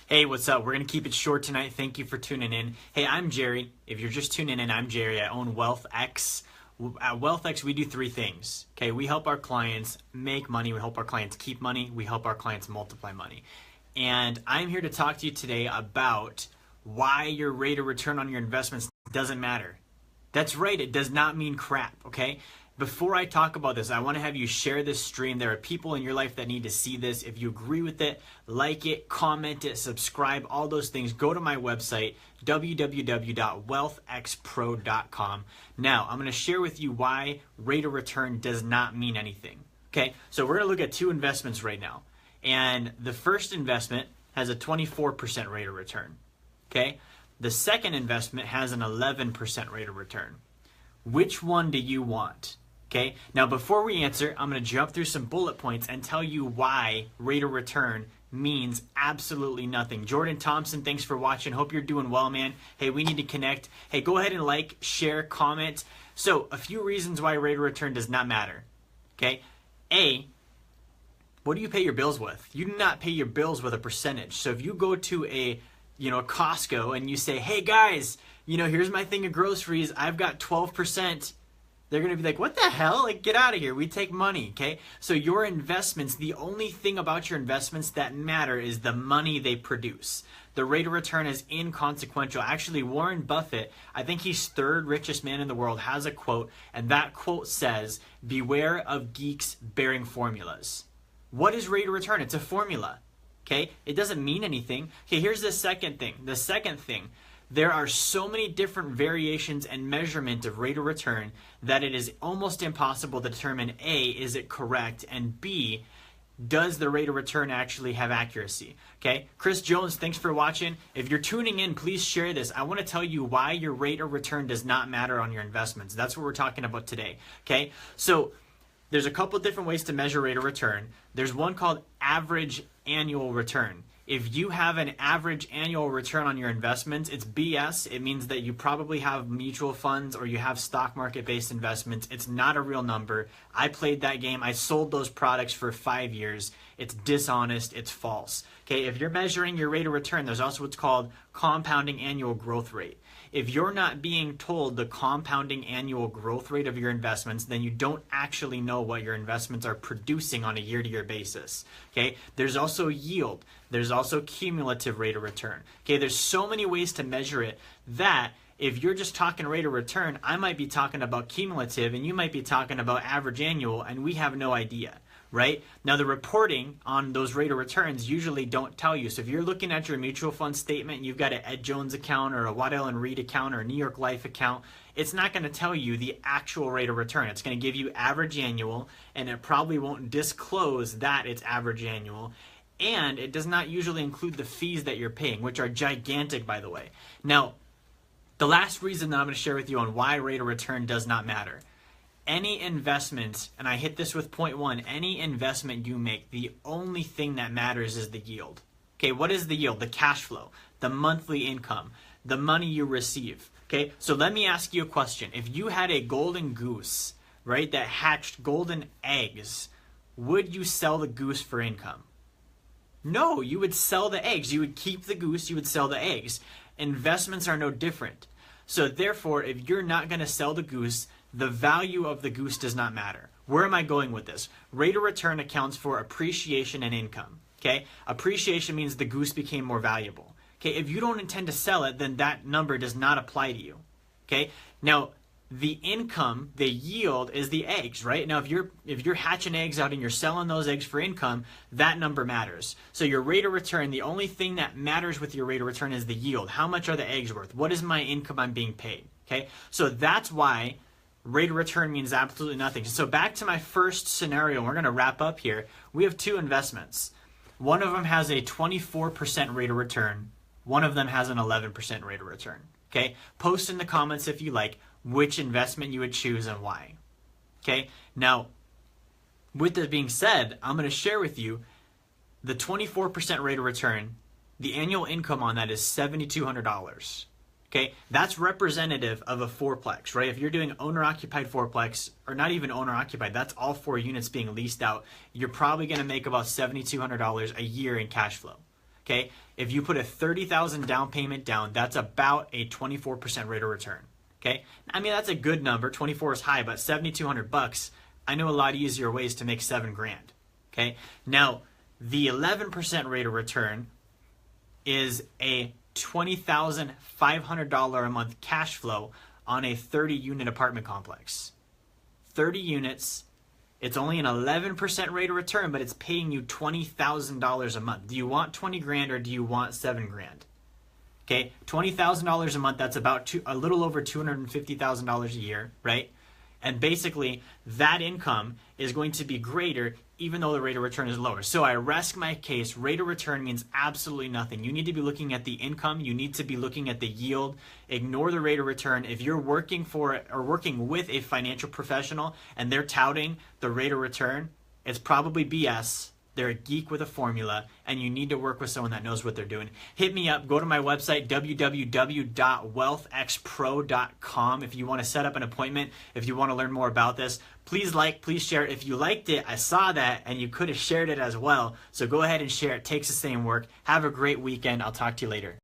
Hey, what's up? We're going to keep it short tonight. Thank you for tuning in. Hey, I'm Jerry. If you're just tuning in, I'm Jerry. I own WealthX. At WealthX, we do three things. Okay, we help our clients make money. We help our clients keep money. We help our clients multiply money. And I'm here to talk to you today about why your rate of return on your investments doesn't matter. That's right. It does not mean crap. Okay. Before I talk about this, I want to have you share this stream. There are people in your life that need to see this. If you agree with it, like it, comment it, subscribe, all those things. Go to my website, www.wealthxpro.com. Now, I'm going to share with you why rate of return does not mean anything. Okay, so we're going to look at two investments right now. And the first investment has a 24% rate of return. Okay, the second investment has an 11% rate of return. Which one do you want? Okay, now before we answer, I'm going to jump through some bullet points and tell you why rate of return means absolutely nothing. Jordan Thompson, thanks for watching. Hope you're doing well, man. Hey, we need to connect. Hey, go ahead and like, share, comment. So, a few reasons why rate of return does not matter. Okay, A, what do you pay your bills with? You do not pay your bills with a percentage. So if you go to a Costco and you say, hey guys, here's my thing of groceries, I've got 12%. They're going to be like, what the hell? Like, get out of here. We take money, okay? So your investments, the only thing about your investments that matter is the money they produce. The rate of return is inconsequential. Actually, Warren Buffett, I think he's third richest man in the world, has a quote, and that quote says, beware of geeks bearing formulas. What is rate of return? It's a formula, okay? It doesn't mean anything. Okay, here's the second thing. The second thing, there are so many different variations and measurement of rate of return that it is almost impossible to determine A, is it correct, and B, does the rate of return actually have accuracy? Okay, Chris Jones, thanks for watching. If you're tuning in, please share this. I want to tell you why your rate of return does not matter on your investments. That's what we're talking about today. Okay, so there's a couple different ways to measure rate of return. There's one called average annual return. If you have an average annual return on your investments, it's BS. It means that you probably have mutual funds or you have stock market based investments. It's not a real number. I played that game. I sold those products for 5 years. It's dishonest. It's false. Okay, if you're measuring your rate of return, there's also what's called compounding annual growth rate. If you're not being told the compounding annual growth rate of your investments, then you don't actually know what your investments are producing on a year-to-year basis. Okay, there's also yield. There's also cumulative rate of return. Okay, there's so many ways to measure it that if you're just talking rate of return, I might be talking about cumulative and you might be talking about average annual, and we have no idea. Right? Now, the reporting on those rate of returns usually don't tell you. So if you're looking at your mutual fund statement and you've got an Ed Jones account or a Waddell and Reed account or a New York Life account, it's not going to tell you the actual rate of return. It's going to give you average annual, and it probably won't disclose that it's average annual. And it does not usually include the fees that you're paying, which are gigantic, by the way. Now, the last reason that I'm going to share with you on why rate of return does not matter. Any investment, and I hit this with point one, any investment you make, the only thing that matters is the yield. Okay, what is the yield? The cash flow, the monthly income, the money you receive. Okay, so let me ask you a question. If you had a golden goose, right, that hatched golden eggs, would you sell the goose for income? No, you would sell the eggs. You would keep the goose, you would sell the eggs. Investments are no different. So therefore, if you're not going to sell the goose, the value of the goose does not matter. Where am I going with this? Rate of return accounts for appreciation and income. Okay? Appreciation means the goose became more valuable. Okay? If you don't intend to sell it, then that number does not apply to you. Okay? Now, the income, the yield is the eggs, right? Now, if you're hatching eggs out and you're selling those eggs for income, that number matters. So your rate of return, the only thing that matters with your rate of return is the yield. How much are the eggs worth? What is my income I'm being paid? Okay? So that's why rate of return means absolutely nothing. So back to my first scenario, we're going to wrap up here. We have two investments. One of them has a 24% rate of return. One of them has an 11% rate of return. Okay? Post in the comments if you like which investment you would choose and why. Okay? Now, with that being said, I'm going to share with you the 24% rate of return. The annual income on that is $7,200. Okay, that's representative of a fourplex, right? If you're doing owner-occupied fourplex, or not even owner-occupied, that's all 4 units being leased out, you're probably going to make about $7,200 a year in cash flow. Okay, if you put a $30,000 down payment down, that's about a 24% rate of return. Okay, I mean that's a good number. 24 is high, but $7,200. I know a lot easier ways to make $7,000. Okay, now the 11% rate of return is a $20,500 a month cash flow on a 30-unit apartment complex. 30 units. It's only an 11% rate of return, but it's paying you $20,000 a month. Do you want $20,000 or do you want $7,000? Okay, $20,000 a month, that's about a little over $250,000 a year, right? And basically, that income is going to be greater even though the rate of return is lower. So I rest my case. Rate of return means absolutely nothing. You need to be looking at the income. You need to be looking at the yield. Ignore the rate of return. If you're working for or working with a financial professional and they're touting the rate of return, it's probably BS. They're a geek with a formula, and you need to work with someone that knows what they're doing. Hit me up. Go to my website, www.wealthxpro.com, if you want to set up an appointment, if you want to learn more about this. Please like, please share. If you liked it, I saw that, and you could have shared it as well. So go ahead and share. It takes the same work. Have a great weekend. I'll talk to you later.